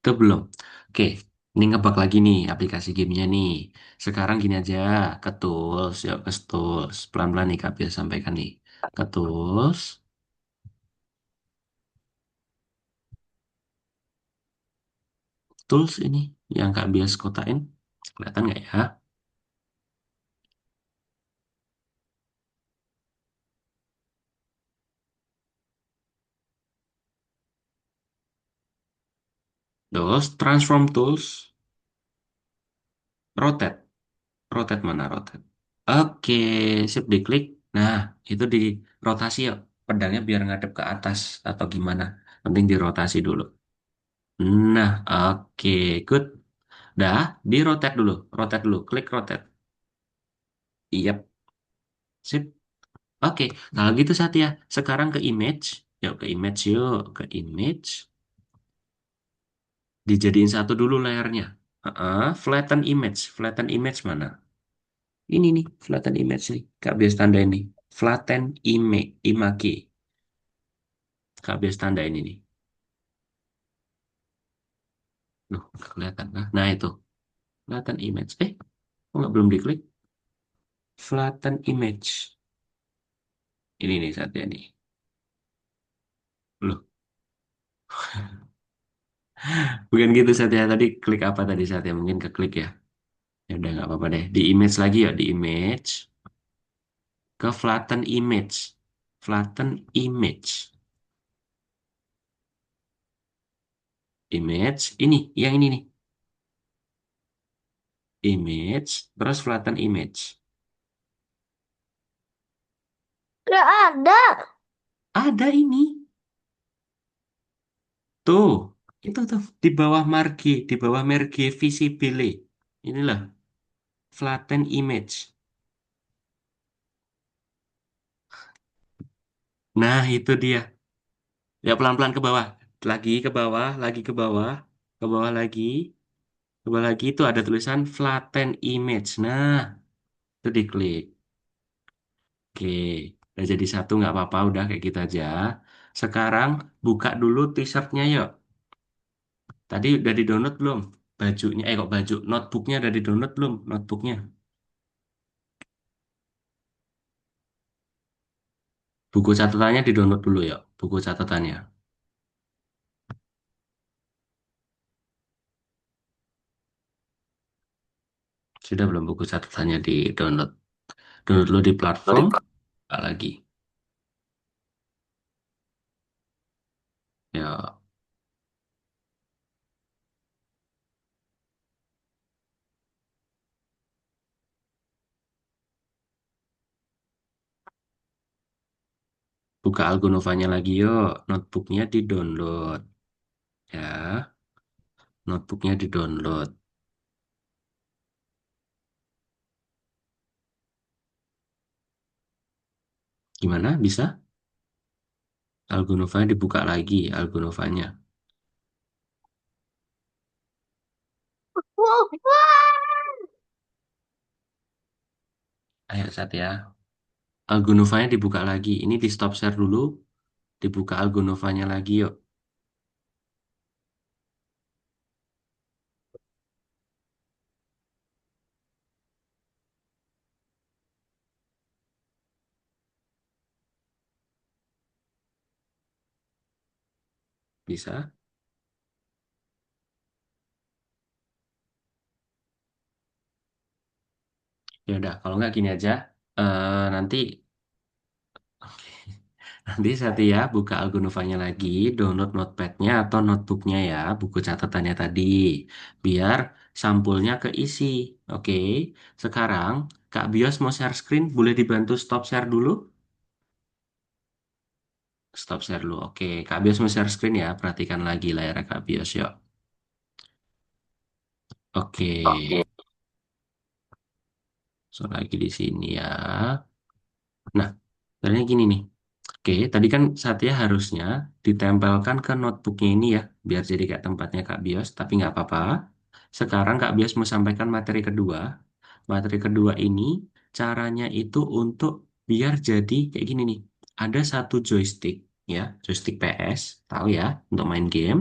Itu belum. Oke, ini ngebug lagi nih aplikasi gamenya nih. Sekarang gini aja, ke tools, yuk ke tools. Pelan-pelan nih Kak, biar sampaikan nih. Ke tools, tools ini yang Kak bias kotain. Kelihatan nggak ya? Terus, transform tools, rotate. Rotate mana rotate? Oke, sip diklik. Nah, itu di rotasi yuk. Pedangnya biar ngadep ke atas atau gimana. Penting dirotasi dulu. Nah, oke, good. Dah, di rotate dulu. Rotate dulu. Klik rotate. Iya, sip. Oke, kalau gitu Satya. Sekarang ke image. Yuk, ke image yuk. Ke image. Dijadiin satu dulu layarnya. Flatten image. Flatten image mana? Ini nih, flatten image nih. Kak bias tanda ini. Flatten image. Kak bias tanda ini nih. Loh, nggak kelihatan. Nah, itu. Flatten image. Kok nggak belum diklik? Flatten image. Ini nih Satya nih. Loh, bukan gitu Satya. Tadi klik apa tadi Satya? Mungkin ke klik ya. Ya udah nggak apa-apa deh. Di image lagi ya, di image. Ke flatten image. Flatten image. Image. Ini, yang ini nih. Image. Terus flatten image. Gak ada. Ada ini. Tuh. Itu tuh. Di bawah margi. Di bawah merge visibile. Inilah. Flatten image. Nah, itu dia. Ya pelan-pelan ke bawah. Lagi ke bawah. Lagi ke bawah. Ke bawah lagi. Ke bawah lagi itu ada tulisan flatten image. Nah, itu diklik. Oke, udah jadi satu nggak apa-apa, udah kayak gitu aja. Sekarang buka dulu t-shirtnya yuk. Tadi udah di-download belum? Bajunya, kok baju? Notebooknya udah di-download belum? Notebooknya. Buku catatannya di-download dulu ya, buku catatannya. Sudah belum buku catatannya di-download? Download dulu di platform, buka lagi. Ya, buka Algonovanya lagi yuk. Notebooknya di-download. Ya, notebooknya di-download. Gimana? Bisa? Algonovanya dibuka lagi, Algonovanya. Wow, wow. Ayo, Satya. Algonovanya dibuka lagi. Ini di stop share dulu. Dibuka Algonovanya lagi yuk. Bisa? Ya udah, kalau nggak gini aja. Nanti nanti Satya buka Algonovanya lagi, download notepadnya atau notebooknya ya, buku catatannya tadi, biar sampulnya keisi. Oke, sekarang Kak Bios mau share screen, boleh dibantu stop share dulu? Stop share dulu. Oke, Kak Bios mau share screen ya, perhatikan lagi layar Kak Bios yuk. Oke, so lagi di sini ya. Nah, sebenarnya gini nih. Oke, tadi kan Satya harusnya ditempelkan ke notebooknya ini ya, biar jadi kayak tempatnya Kak Bios, tapi nggak apa-apa. Sekarang Kak Bios mau sampaikan materi kedua. Materi kedua ini caranya itu untuk biar jadi kayak gini nih. Ada satu joystick. ya, joystick PS, tahu ya, untuk main game,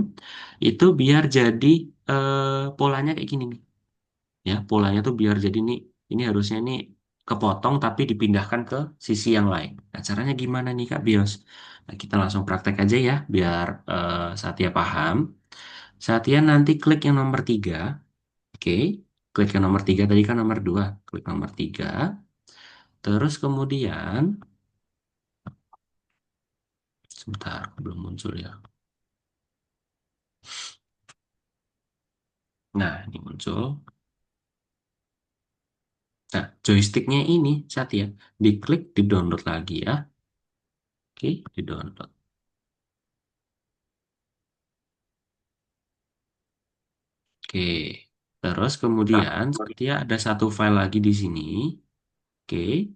itu biar jadi polanya kayak gini nih. Ya, polanya tuh biar jadi nih, ini harusnya nih kepotong tapi dipindahkan ke sisi yang lain. Nah, caranya gimana nih Kak Bios? Nah, kita langsung praktek aja ya, biar Satya paham. Satya nanti klik yang nomor 3, oke. Klik yang nomor 3 tadi kan nomor 2. Klik nomor 3. Terus kemudian, sebentar, belum muncul ya. Nah, ini muncul. Nah, joysticknya ini Satya, diklik, di-download lagi ya. Oke, di-download. Oke, terus kemudian Satya ada satu file lagi di sini. Oke,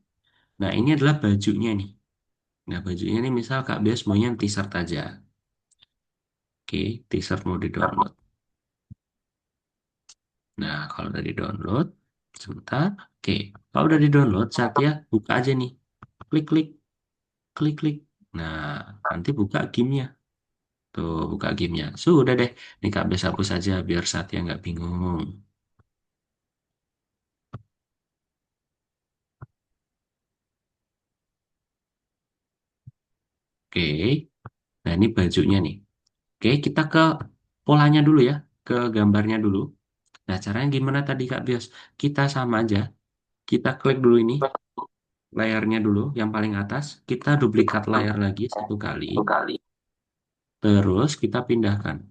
nah ini adalah bajunya nih. Nah, bajunya nih misal Kak Bias maunya yang t-shirt aja. Oke, t-shirt mau di-download. Nah, kalau udah di-download, sebentar. Oke, kalau udah di-download, Satya buka aja nih. Klik-klik, klik-klik. Nah, nanti buka gamenya. Tuh, buka gamenya. Sudah deh. Ini Kak Bias hapus aja biar Satya nggak bingung. Oke, nah ini bajunya nih. Oke, kita ke polanya dulu ya, ke gambarnya dulu. Nah, caranya gimana tadi Kak Bios? Kita sama aja, kita klik dulu ini, layarnya dulu, yang paling atas. Kita duplikat layar lagi satu kali, terus kita pindahkan.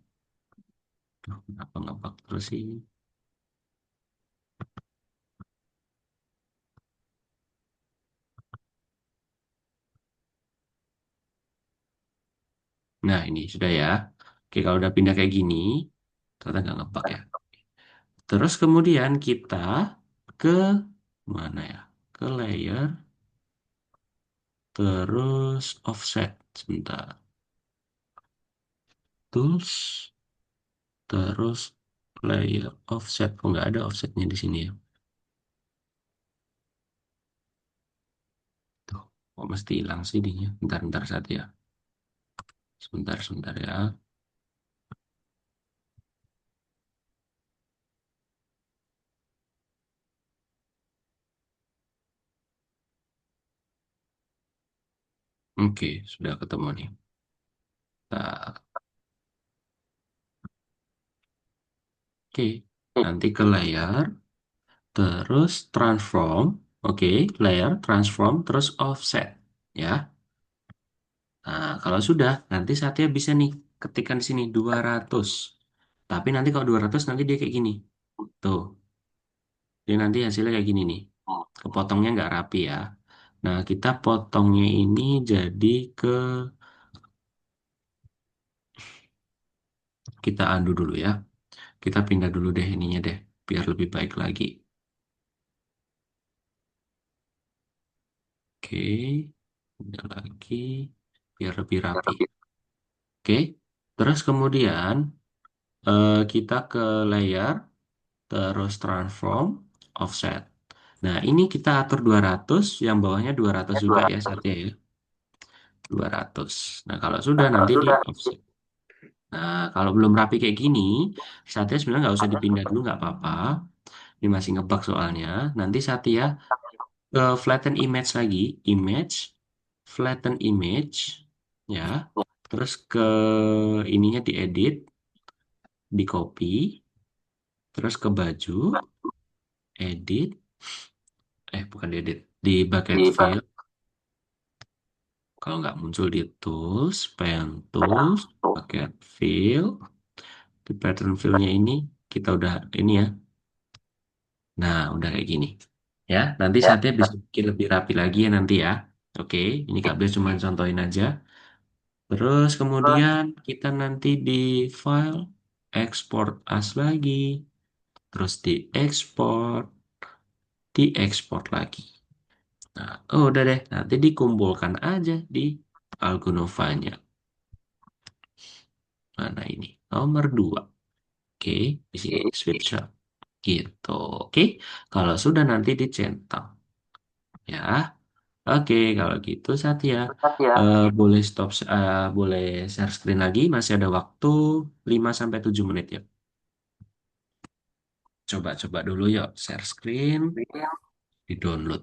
Duh, kenapa ngebug terus sih? Nah, ini sudah ya. Oke, kalau udah pindah kayak gini, ternyata nggak ngebug ya. Terus kemudian kita ke mana ya? Ke layer, terus offset. Sebentar. Tools, terus layer offset. Oh, nggak ada offsetnya di sini ya. Tuh, kok mesti hilang sih ininya. Bentar-bentar saja ya. Sebentar-sebentar ya. Oke, sudah ketemu nih. Nah, oke, nanti ke layar, terus transform. Oke, layer, transform, terus offset. Ya. Nah, kalau sudah, nanti saatnya bisa nih ketikkan di sini 200. Tapi nanti kalau 200 nanti dia kayak gini. Tuh, dia nanti hasilnya kayak gini nih. Kepotongnya nggak rapi ya. Nah, kita potongnya ini jadi ke, kita undo dulu ya. Kita pindah dulu deh ininya deh, biar lebih baik lagi. Oke, pindah lagi, biar lebih rapi. Oke, terus kemudian kita ke layer, terus transform, offset. Nah, ini kita atur 200, yang bawahnya 200 juga ya, Satya ya. 200. Nah, kalau sudah nanti di offset. Nah, kalau belum rapi kayak gini, Satya sebenarnya nggak usah dipindah dulu, nggak apa-apa. Ini masih ngebug soalnya. Nanti Satya ke flatten image lagi, image, flatten image, ya. Terus ke ininya diedit, di copy, terus ke baju, edit, bukan diedit, di bucket fill. Kalau nggak muncul di tools, pen tools, bucket fill, di pattern fill-nya ini kita udah ini ya. Nah, udah kayak gini. Ya, nanti saatnya bisa bikin lebih rapi lagi ya nanti ya. Oke, ini Kak Bes cuma contohin aja. Terus kemudian kita nanti di file, export as lagi, terus diekspor lagi. Nah, udah deh, nanti dikumpulkan aja di Algonova-nya. Mana ini? Nomor 2. Oke, di sini, switcher. Gitu, oke. Kalau sudah nanti dicetak, ya. Oke, kalau gitu Satya, Ya. boleh stop, boleh share screen lagi. Masih ada waktu 5 sampai 7 menit ya. Coba-coba dulu yuk, share screen, di-download.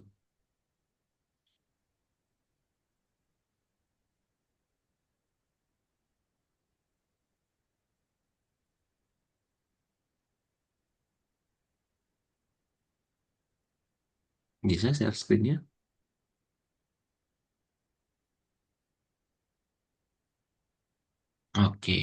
Bisa share screen-nya? Oke.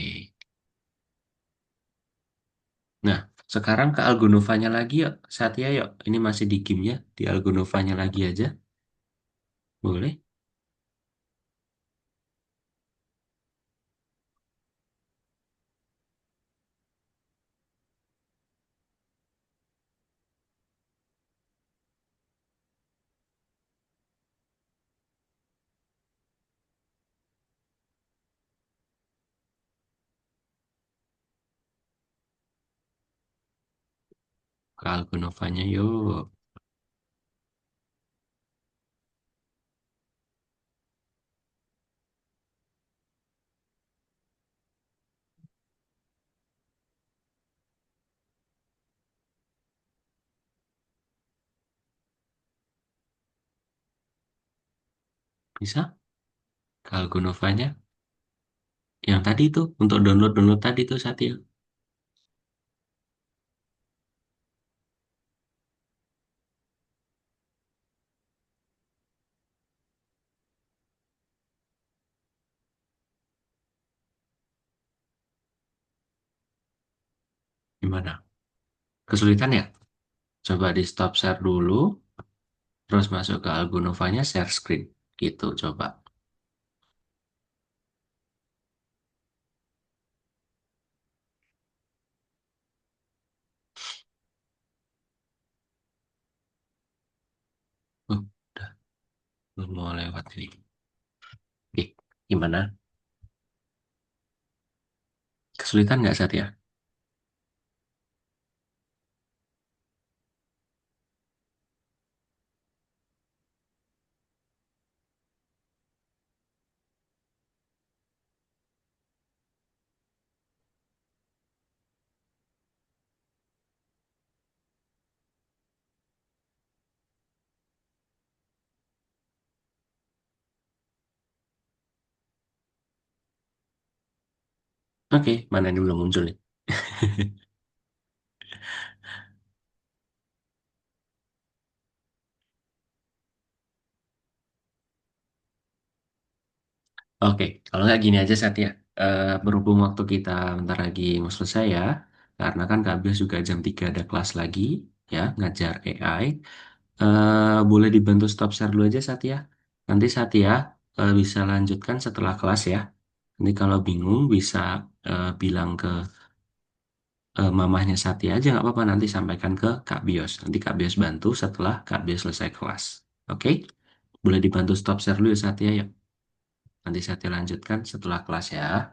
Nah, sekarang ke Algonovanya lagi yuk, Satya yuk. Ini masih di game-nya, di Algonovanya lagi aja. Boleh? Ke Algonovanya yuk. Bisa? Ke Algonovanya. Yang tadi tuh, untuk download-download tadi tuh Satya. Gimana? Kesulitan ya? Coba di stop share dulu, terus masuk ke Algonovanya share screen. Gitu, coba. Udah, belum mau lewat ini. Oke, gimana? Kesulitan nggak Satya? Oke, mana ini belum muncul nih. Oke, kalau nggak gini aja Satya. Berhubung waktu kita bentar lagi mau selesai ya, karena kan Kak Bias juga jam 3 ada kelas lagi, ya, ngajar AI. Boleh dibantu stop share dulu aja Satya. Nanti Satya bisa lanjutkan setelah kelas ya. Nanti kalau bingung bisa bilang ke mamahnya Satya aja nggak apa-apa. Nanti sampaikan ke Kak Bios. Nanti Kak Bios bantu setelah Kak Bios selesai kelas. Oke? Boleh dibantu stop share dulu ya Satya ya. Nanti Satya lanjutkan setelah kelas ya.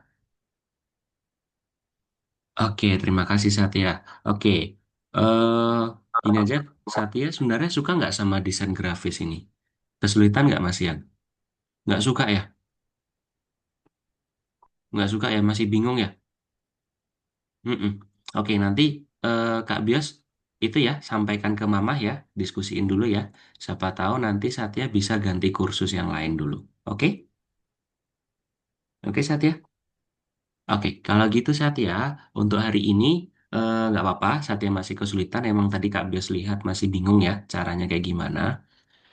Oke, terima kasih Satya. Oke, eh ini aja Satya sebenarnya suka nggak sama desain grafis ini? Kesulitan nggak Mas Ian? Nggak suka ya? Nggak suka ya? Masih bingung ya? Mm-mm. Oke, nanti Kak Bios itu ya sampaikan ke Mama ya, diskusiin dulu ya. Siapa tahu nanti Satya bisa ganti kursus yang lain dulu. Oke? Oke Satya? Oke, kalau gitu Satya, untuk hari ini nggak apa-apa, Satya masih kesulitan. Emang tadi Kak Bios lihat masih bingung ya caranya kayak gimana.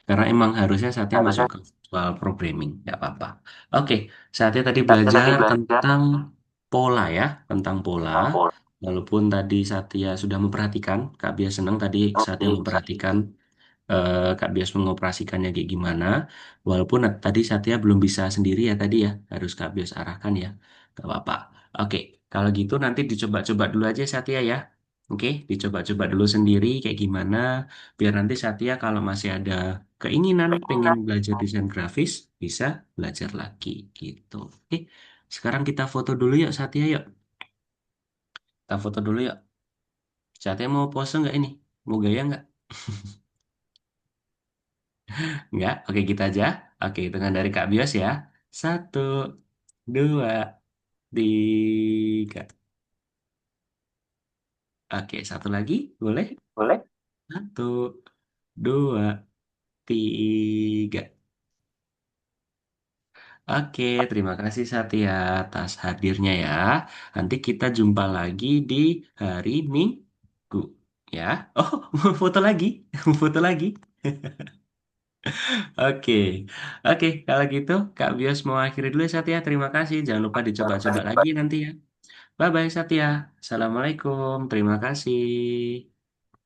Karena emang harusnya Satya masuk ke soal programming, nggak apa-apa. Oke, Satya tadi belajar tentang pola ya, tentang pola. Walaupun tadi Satya sudah memperhatikan, Kak Bias senang tadi Satya memperhatikan Kak Bias mengoperasikannya kayak gimana. Walaupun tadi Satya belum bisa sendiri ya tadi ya, harus Kak Bias arahkan ya, nggak apa-apa. Oke, kalau gitu nanti dicoba-coba dulu aja Satya ya. Oke, dicoba-coba dulu sendiri kayak gimana, biar nanti Satya kalau masih ada keinginan pengen belajar desain grafis, bisa belajar lagi gitu. Oke, sekarang kita foto dulu yuk Satya yuk. Kita foto dulu yuk. Satya mau pose nggak ini? Mau gaya nggak? Enggak? Oke, kita aja. Oke, hitungan dari Kak Bios ya. Satu, dua, tiga. Oke, satu lagi. Boleh? Boleh? Satu, dua, tiga. Oke, terima kasih Satya atas hadirnya ya. Nanti kita jumpa lagi di hari Minggu. Ya. Oh, mau foto lagi? Mau foto lagi? Oke, oke. Kalau gitu, Kak Bios mau akhiri dulu ya Satya. Terima kasih. Jangan lupa dicoba-coba lagi nanti ya. Bye-bye Satya. Assalamualaikum. Terima kasih.